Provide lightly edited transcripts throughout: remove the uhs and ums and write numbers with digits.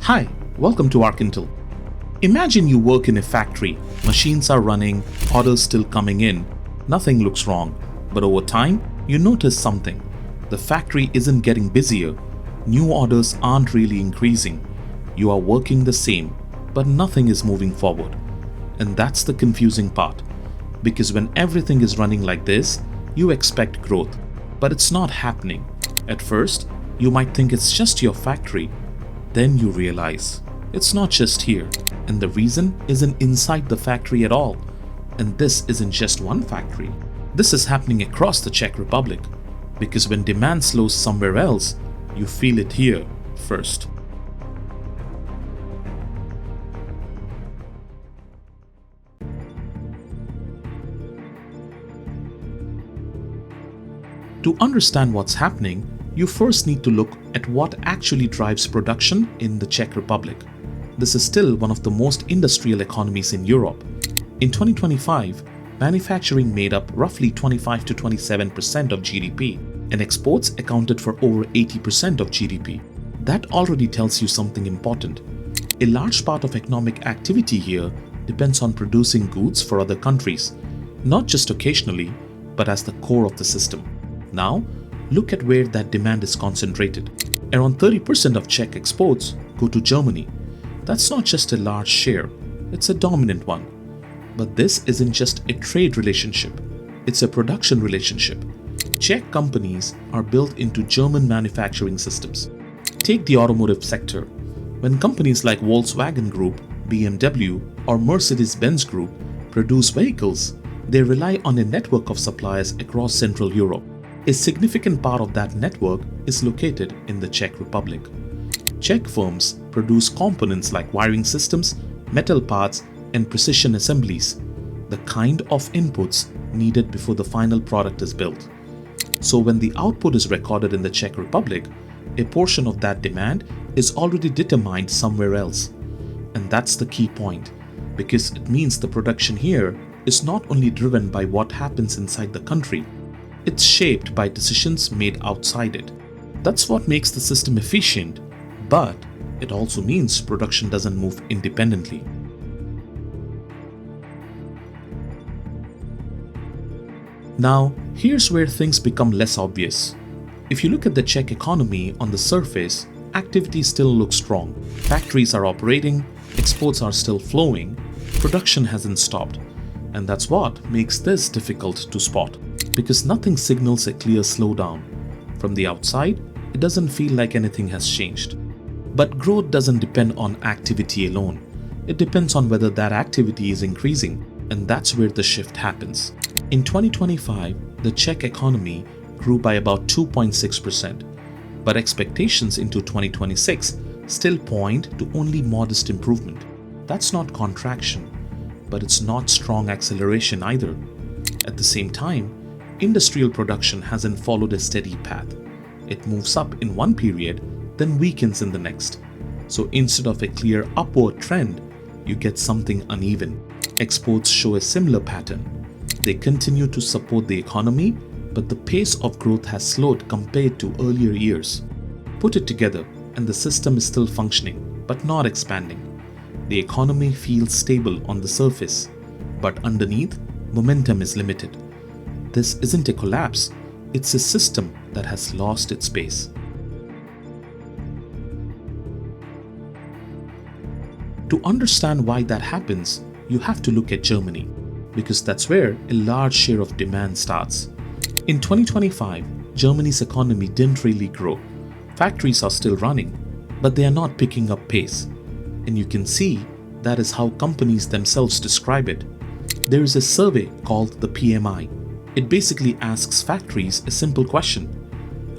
Hi, welcome to Arkintel. Imagine you work in a factory, machines are running, orders still coming in, nothing looks wrong, but over time, you notice something. The factory isn't getting busier, new orders aren't really increasing, you are working the same, but nothing is moving forward. And that's the confusing part, because when everything is running like this, you expect growth, but it's not happening. At first, you might think it's just your factory. Then you realize it's not just here, and the reason isn't inside the factory at all. And this isn't just one factory. This is happening across the Czech Republic, because when demand slows somewhere else, you feel it here first. To understand what's happening, you first need to look at what actually drives production in the Czech Republic. This is still one of the most industrial economies in Europe. In 2025, manufacturing made up roughly 25 to 27% of GDP, and exports accounted for over 80% of GDP. That already tells you something important. A large part of economic activity here depends on producing goods for other countries, not just occasionally, but as the core of the system. Now, look at where that demand is concentrated. Around 30% of Czech exports go to Germany. That's not just a large share, it's a dominant one. But this isn't just a trade relationship, it's a production relationship. Czech companies are built into German manufacturing systems. Take the automotive sector. When companies like Volkswagen Group, BMW, or Mercedes-Benz Group produce vehicles, they rely on a network of suppliers across Central Europe. A significant part of that network is located in the Czech Republic. Czech firms produce components like wiring systems, metal parts, and precision assemblies, the kind of inputs needed before the final product is built. So when the output is recorded in the Czech Republic, a portion of that demand is already determined somewhere else. And that's the key point, because it means the production here is not only driven by what happens inside the country, it's shaped by decisions made outside it. That's what makes the system efficient, but it also means production doesn't move independently. Now, here's where things become less obvious. If you look at the Czech economy on the surface, activity still looks strong. Factories are operating, exports are still flowing, production hasn't stopped. And that's what makes this difficult to spot, because nothing signals a clear slowdown. From the outside, it doesn't feel like anything has changed. But growth doesn't depend on activity alone. It depends on whether that activity is increasing, and that's where the shift happens. In 2025, the Czech economy grew by about 2.6%, but expectations into 2026 still point to only modest improvement. That's not contraction, but it's not strong acceleration either. At the same time, industrial production hasn't followed a steady path. It moves up in one period, then weakens in the next. So instead of a clear upward trend, you get something uneven. Exports show a similar pattern. They continue to support the economy, but the pace of growth has slowed compared to earlier years. Put it together, and the system is still functioning, but not expanding. The economy feels stable on the surface, but underneath, momentum is limited. This isn't a collapse, it's a system that has lost its pace. To understand why that happens, you have to look at Germany, because that's where a large share of demand starts. In 2025, Germany's economy didn't really grow. Factories are still running, but they are not picking up pace. And you can see that is how companies themselves describe it. There is a survey called the PMI. It basically asks factories a simple question: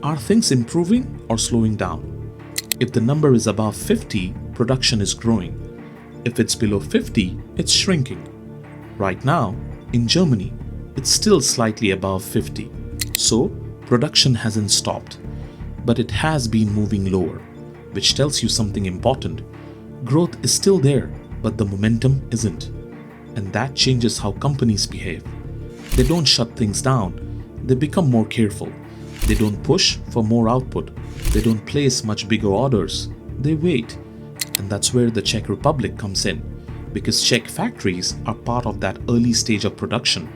are things improving or slowing down? If the number is above 50, production is growing. If it's below 50, it's shrinking. Right now, in Germany, it's still slightly above 50. So, production hasn't stopped, but it has been moving lower, which tells you something important. Growth is still there, but the momentum isn't. And that changes how companies behave. They don't shut things down, they become more careful. They don't push for more output. They don't place much bigger orders. They wait. And that's where the Czech Republic comes in, because Czech factories are part of that early stage of production.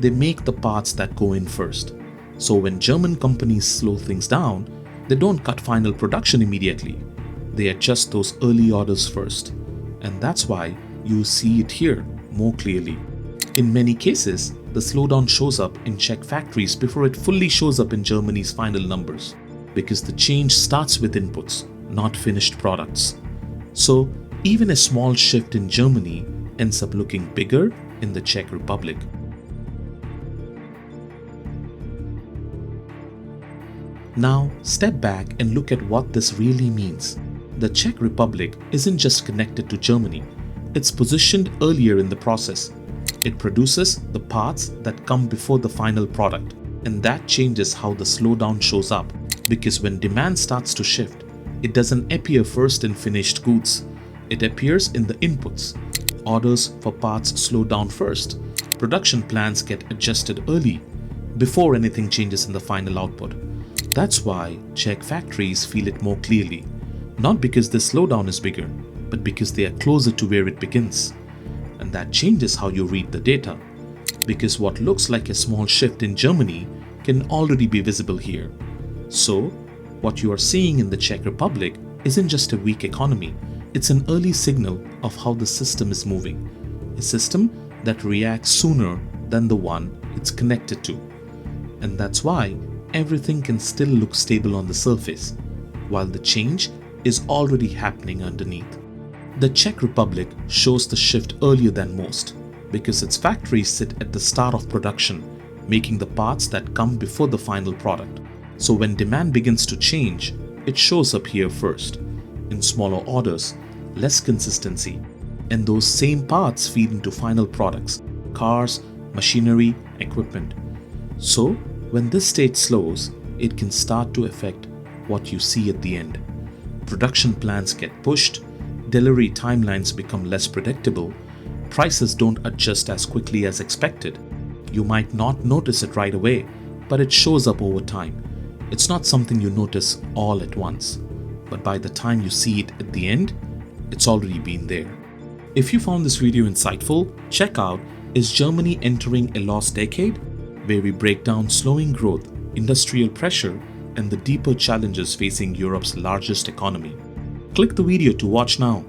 They make the parts that go in first. So when German companies slow things down, they don't cut final production immediately. They adjust those early orders first. And that's why you see it here more clearly. In many cases, the slowdown shows up in Czech factories before it fully shows up in Germany's final numbers, because the change starts with inputs, not finished products. So even a small shift in Germany ends up looking bigger in the Czech Republic. Now step back and look at what this really means. The Czech Republic isn't just connected to Germany, it's positioned earlier in the process. It produces the parts that come before the final product, and that changes how the slowdown shows up, because when demand starts to shift, it doesn't appear first in finished goods. It appears in the inputs. Orders for parts slow down first. Production plans get adjusted early, before anything changes in the final output. That's why Czech factories feel it more clearly, not because the slowdown is bigger, but because they are closer to where it begins. And that changes how you read the data, because what looks like a small shift in Germany can already be visible here. So, what you are seeing in the Czech Republic isn't just a weak economy, it's an early signal of how the system is moving, a system that reacts sooner than the one it's connected to. And that's why everything can still look stable on the surface, while the change is already happening underneath. The Czech Republic shows the shift earlier than most, because its factories sit at the start of production, making the parts that come before the final product. So when demand begins to change, it shows up here first, in smaller orders, less consistency, and those same parts feed into final products, cars, machinery, equipment. So when this state slows, it can start to affect what you see at the end. Production plans get pushed, delivery timelines become less predictable, prices don't adjust as quickly as expected. You might not notice it right away, but it shows up over time. It's not something you notice all at once, but by the time you see it at the end, it's already been there. If you found this video insightful, check out Is Germany Entering a Lost Decade?, where we break down slowing growth, industrial pressure, and the deeper challenges facing Europe's largest economy. Click the video to watch now.